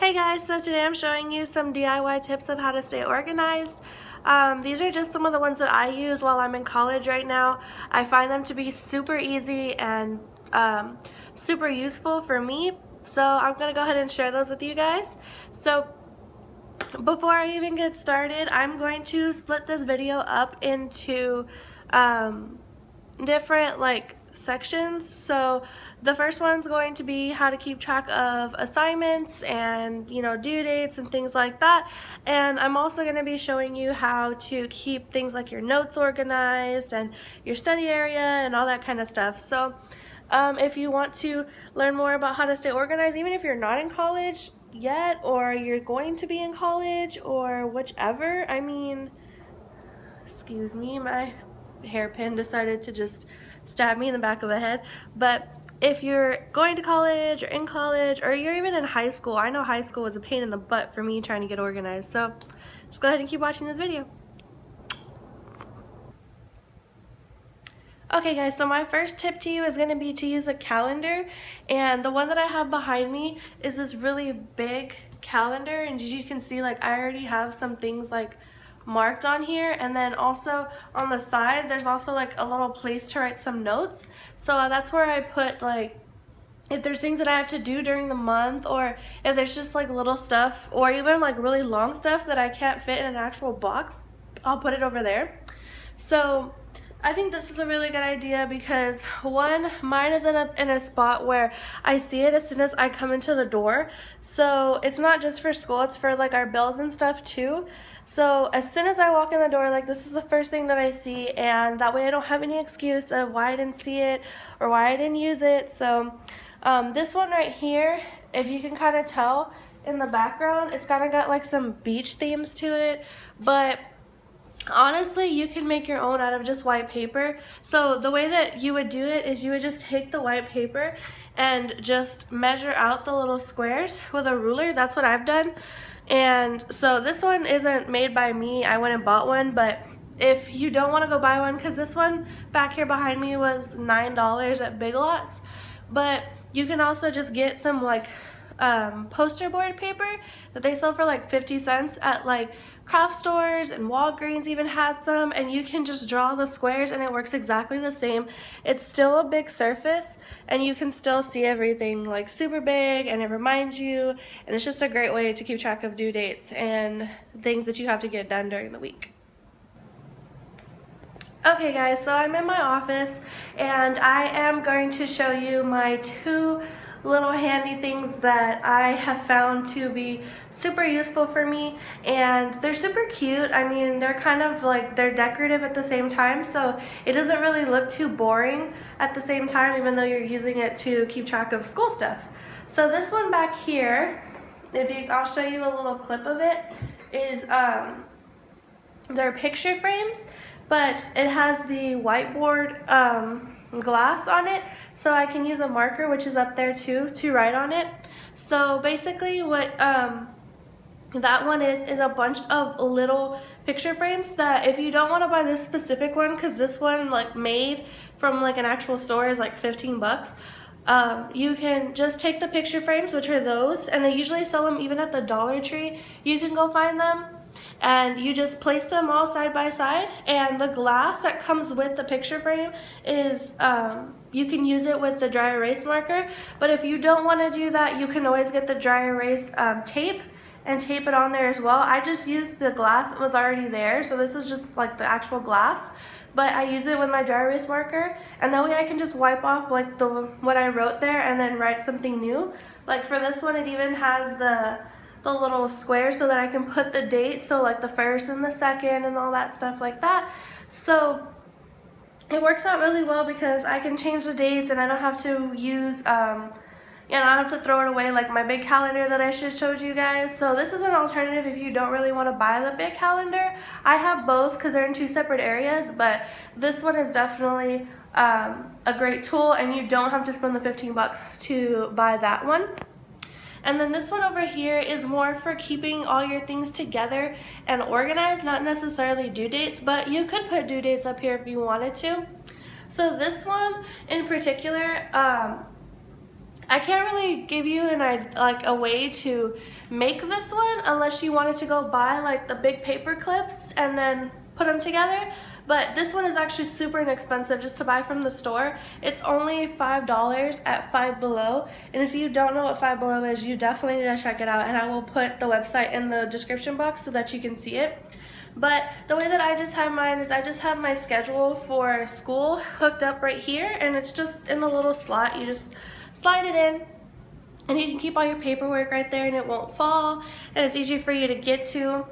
Hey guys, so today I'm showing you some DIY tips of how to stay organized. These are just some of the ones that I use while I'm in college right now. I find them to be super easy and super useful for me, so I'm going to go ahead and share those with you guys. So before I even get started, I'm going to split this video up into different sections. So the first one's going to be how to keep track of assignments and due dates and things like that, and I'm also going to be showing you how to keep things like your notes organized and your study area and all that kind of stuff. So if you want to learn more about how to stay organized, even if you're not in college yet or you're going to be in college or whichever, I mean, excuse me, my hairpin decided to just stab me in the back of the head. But if you're going to college or in college or you're even in high school, I know high school was a pain in the butt for me trying to get organized, so just go ahead and keep watching this video. Okay guys, so my first tip to you is going to be to use a calendar, and the one that I have behind me is this really big calendar, and as you can see, I already have some things marked on here, and then also on the side there's also a little place to write some notes. So that's where I put if there's things that I have to do during the month, or if there's just little stuff or even really long stuff that I can't fit in an actual box, I'll put it over there. So I think this is a really good idea because one, mine is in a spot where I see it as soon as I come into the door. So it's not just for school, it's for our bills and stuff too. So as soon as I walk in the door, this is the first thing that I see, and that way I don't have any excuse of why I didn't see it or why I didn't use it. So this one right here, if you can kind of tell in the background, it's kind of got some beach themes to it, but honestly, you can make your own out of just white paper. So the way that you would do it is you would just take the white paper and just measure out the little squares with a ruler. That's what I've done. And so this one isn't made by me. I went and bought one, but if you don't want to go buy one, because this one back here behind me was $9 at Big Lots, but you can also just get some poster board paper that they sell for 50 cents at craft stores, and Walgreens even has some, and you can just draw the squares and it works exactly the same. It's still a big surface and you can still see everything super big, and it reminds you, and it's just a great way to keep track of due dates and things that you have to get done during the week. Okay guys, so I'm in my office and I am going to show you my two little handy things that I have found to be super useful for me, and they're super cute. I mean, they're kind of they're decorative at the same time, so it doesn't really look too boring at the same time, even though you're using it to keep track of school stuff. So this one back here, I'll show you a little clip of it, is they're picture frames, but it has the whiteboard glass on it, so I can use a marker, which is up there too, to write on it. So basically what that one is a bunch of little picture frames that, if you don't want to buy this specific one, because this one made from an actual store is 15 bucks, you can just take the picture frames, which are those, and they usually sell them even at the Dollar Tree. You can go find them, and you just place them all side by side, and the glass that comes with the picture frame is you can use it with the dry erase marker, but if you don't want to do that, you can always get the dry erase tape and tape it on there as well. I just used the glass that was already there, so this is just the actual glass, but I use it with my dry erase marker, and that way I can just wipe off what I wrote there and then write something new. For this one, it even has the little squares so that I can put the date, so the first and the second and all that stuff like that. So it works out really well because I can change the dates, and I don't have to use I don't have to throw it away like my big calendar that I just showed you guys. So this is an alternative if you don't really want to buy the big calendar. I have both because they're in two separate areas, but this one is definitely a great tool, and you don't have to spend the 15 bucks to buy that one. And then this one over here is more for keeping all your things together and organized, not necessarily due dates, but you could put due dates up here if you wanted to. So this one in particular, I can't really give you a way to make this one unless you wanted to go buy like the big paper clips and then put them together. But this one is actually super inexpensive just to buy from the store. It's only $5 at Five Below. And if you don't know what Five Below is, you definitely need to check it out. And I will put the website in the description box so that you can see it. But the way that I just have mine is I just have my schedule for school hooked up right here, and it's just in the little slot. You just slide it in, and you can keep all your paperwork right there and it won't fall, and it's easy for you to get to.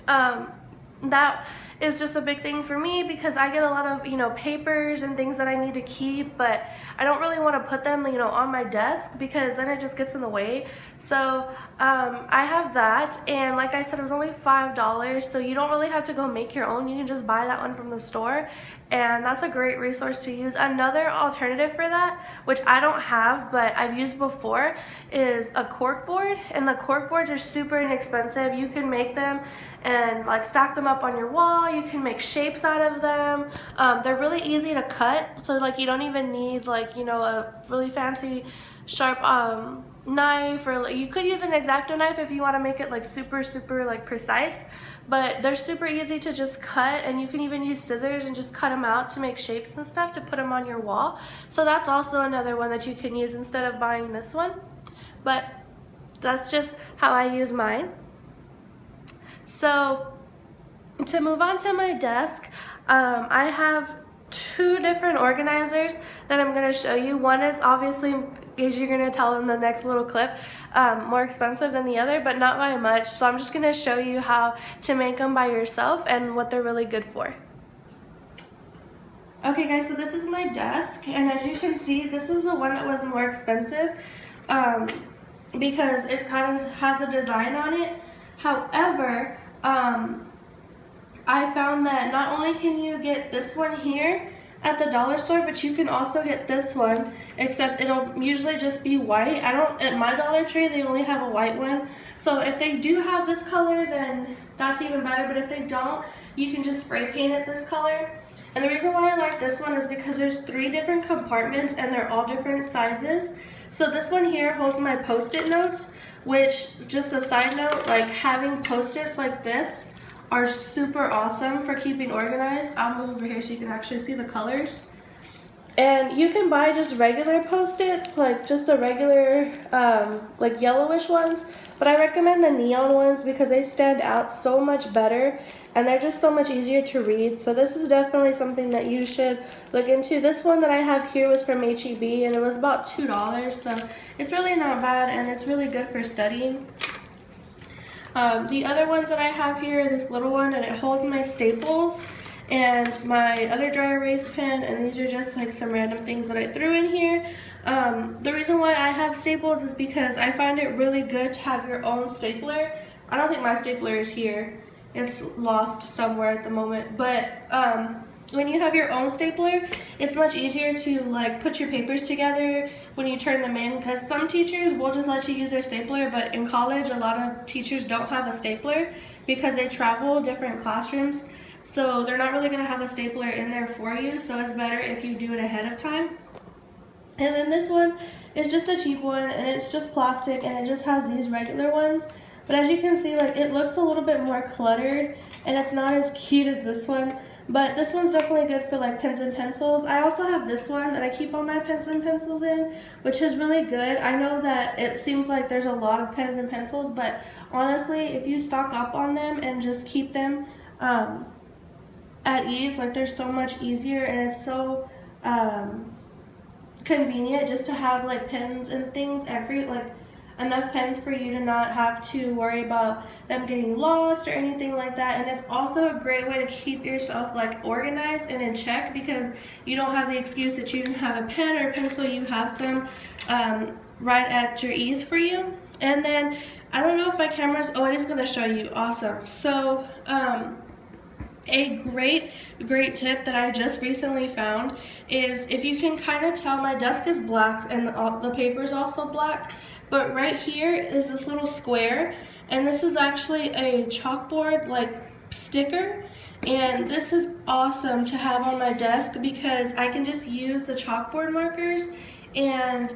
That is just a big thing for me because I get a lot of, papers and things that I need to keep, but I don't really want to put them, on my desk because then it just gets in the way. So I have that, and like I said, it was only $5, so you don't really have to go make your own. You can just buy that one from the store, and that's a great resource to use. Another alternative for that, which I don't have but I've used before, is a cork board, and the cork boards are super inexpensive. You can make them and like stack them up on your wall. You can make shapes out of them. They're really easy to cut, so like you don't even need like a really fancy sharp knife, or you could use an X-Acto knife if you want to make it like super like precise, but they're super easy to just cut, and you can even use scissors and just cut them out to make shapes and stuff to put them on your wall. So that's also another one that you can use instead of buying this one, but that's just how I use mine. So to move on to my desk, I have two different organizers that I'm going to show you. One is obviously, as you're going to tell in the next little clip, more expensive than the other, but not by much. So I'm just going to show you how to make them by yourself and what they're really good for. Okay guys, so this is my desk, and as you can see, this is the one that was more expensive because it kind of has a design on it. However, I found that not only can you get this one here at the dollar store, but you can also get this one, except it'll usually just be white. At my Dollar Tree, they only have a white one. So if they do have this color, then that's even better, but if they don't, you can just spray paint it this color. And the reason why I like this one is because there's 3 different compartments and they're all different sizes. So this one here holds my Post-it notes, which, just a side note, like having Post-its like this are super awesome for keeping organized. I'll move over here so you can actually see the colors. And you can buy just regular Post-its, like just the regular like yellowish ones, but I recommend the neon ones because they stand out so much better and they're just so much easier to read. So this is definitely something that you should look into. This one that I have here was from HEB, and it was about $2, so it's really not bad and it's really good for studying. The other ones that I have here, this little one, and it holds my staples and my other dry erase pen, and these are just like some random things that I threw in here. The reason why I have staples is because I find it really good to have your own stapler. I don't think my stapler is here. It's lost somewhere at the moment, but when you have your own stapler, it's much easier to like put your papers together when you turn them in, because some teachers will just let you use their stapler, but in college a lot of teachers don't have a stapler because they travel different classrooms, so they're not really going to have a stapler in there for you, so it's better if you do it ahead of time. And then this one is just a cheap one, and it's just plastic, and it just has these regular ones. But as you can see, like, it looks a little bit more cluttered, and it's not as cute as this one. But this one's definitely good for like pens and pencils. I also have this one that I keep all my pens and pencils in, which is really good. I know that it seems like there's a lot of pens and pencils, but honestly, if you stock up on them and just keep them at ease, like, they're so much easier, and it's so convenient just to have like pens and things enough pens for you to not have to worry about them getting lost or anything like that. And it's also a great way to keep yourself like organized and in check, because you don't have the excuse that you didn't have a pen or a pencil. You have some right at your ease for you. And then I don't know if my camera's, oh, it is going to show you. Awesome. So a great tip that I just recently found is, if you can kind of tell, my desk is black and the paper is also black, but right here is this little square, and this is actually a chalkboard like sticker, and this is awesome to have on my desk because I can just use the chalkboard markers and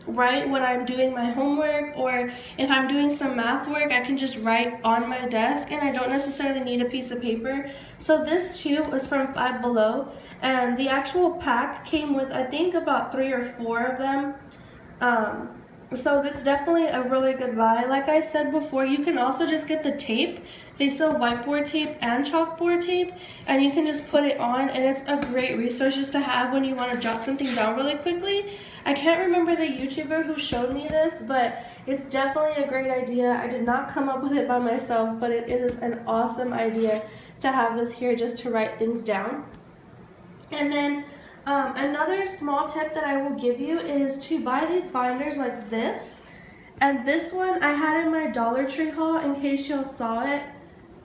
write when I'm doing my homework, or if I'm doing some math work, I can just write on my desk and I don't necessarily need a piece of paper. So this too was from Five Below, and the actual pack came with, I think, about 3 or 4 of them. So that's definitely a really good buy. Like I said before, you can also just get the tape. They sell whiteboard tape and chalkboard tape, and you can just put it on, and it's a great resource just to have when you want to jot something down really quickly. I can't remember the YouTuber who showed me this, but it's definitely a great idea. I did not come up with it by myself, but it is an awesome idea to have this here just to write things down. And then another small tip that I will give you is to buy these binders like this. And this one I had in my Dollar Tree haul in case y'all saw it.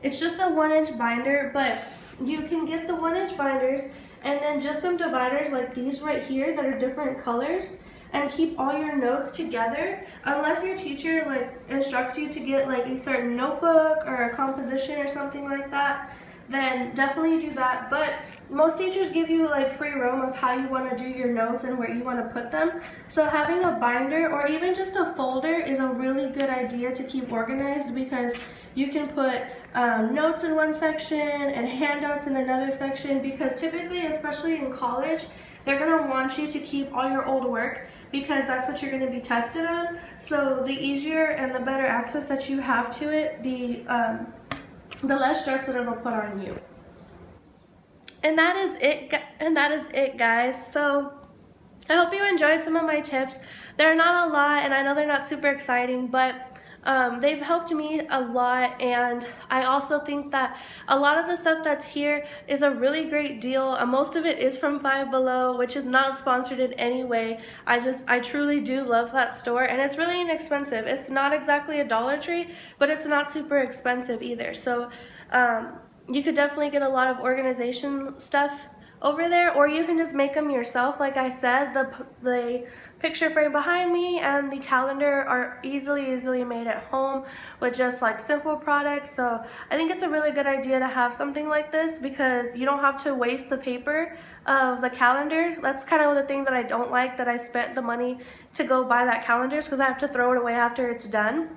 It's just a 1-inch binder, but you can get the 1-inch binders and then just some dividers like these right here that are different colors, and keep all your notes together. Unless your teacher like instructs you to get like a certain notebook or a composition or something like that, then definitely do that. But most teachers give you like free roam of how you want to do your notes and where you want to put them. So having a binder or even just a folder is a really good idea to keep organized, because you can put notes in one section and handouts in another section, because typically, especially in college, they're going to want you to keep all your old work because that's what you're going to be tested on. So the easier and the better access that you have to it, the less stress that it'll put on you. And that is it, guys. So I hope you enjoyed some of my tips. They're not a lot, and I know they're not super exciting, but they've helped me a lot. And I also think that a lot of the stuff that's here is a really great deal. Most of it is from Five Below, which is not sponsored in any way. I truly do love that store, and it's really inexpensive. It's not exactly a Dollar Tree, but it's not super expensive either. So you could definitely get a lot of organization stuff over there, or you can just make them yourself. Like I said, the picture frame behind me and the calendar are easily made at home with just like simple products. So I think it's a really good idea to have something like this, because you don't have to waste the paper of the calendar. That's kind of the thing that I don't like, that I spent the money to go buy that calendar, because I have to throw it away after it's done.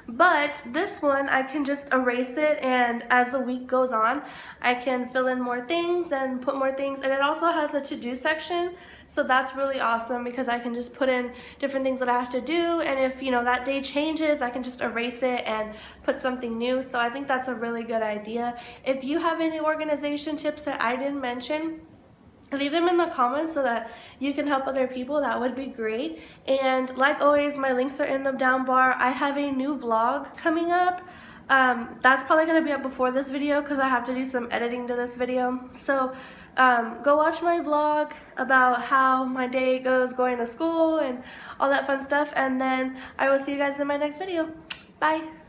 But this one, I can just erase it, and as the week goes on, I can fill in more things and put more things. And it also has a to-do section, so that's really awesome, because I can just put in different things that I have to do, and if that day changes, I can just erase it and put something new. So I think that's a really good idea. If you have any organization tips that I didn't mention, leave them in the comments so that you can help other people. That would be great. And like always, my links are in the down bar. I have a new vlog coming up. That's probably going to be up before this video, because I have to do some editing to this video. So go watch my vlog about how my day goes going to school and all that fun stuff. And then I will see you guys in my next video. Bye.